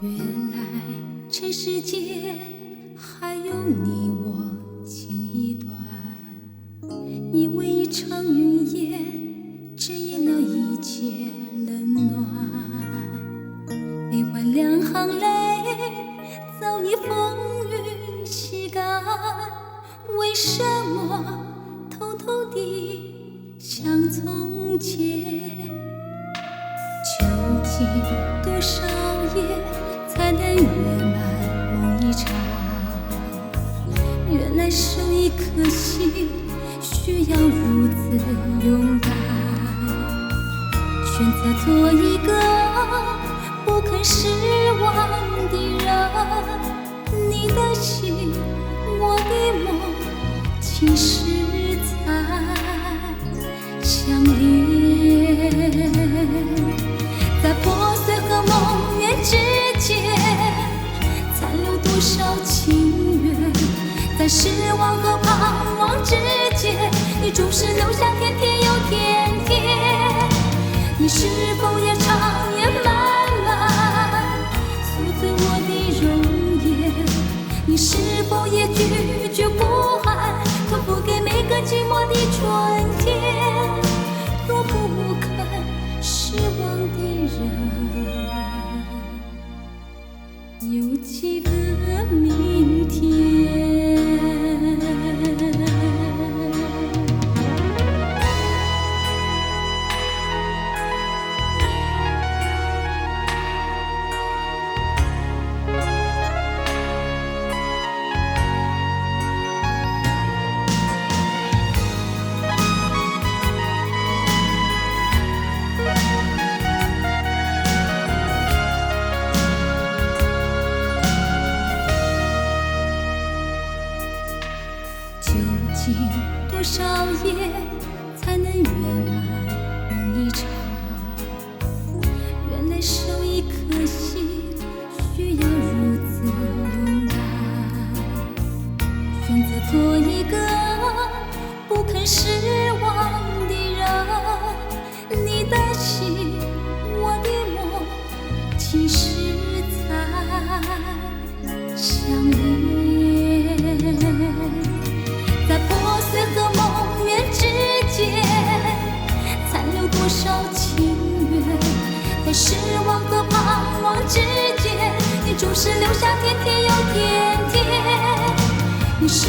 原来这世界还有你我情一段，以为一场云烟遮掩了一切冷暖，悲欢两行泪早已风雨洗干，为什么偷偷地像从前？究竟多少夜才能圆满梦一场？原来守一颗心需要如此勇敢，选择做一个不肯失望的人。你的心，我的梦，其实才相连。在破碎和梦圆之间，残留多少情缘？在失望和盼望之间，你总是留下甜甜又甜甜。你是否也长夜漫漫，宿醉我的容颜？你是否也拒绝不安，托付给每个寂寞的春天？若不肯失望的人，有几个明天？究竟多少夜才能圆满梦一场？原来守一颗心需要如此勇敢，选择做一个不肯失望的人。你的心，我的梦，其实才相连。在破碎和梦圆之间，残留多少情缘？在失望和盼望之间，你总是留下甜甜又甜甜。你是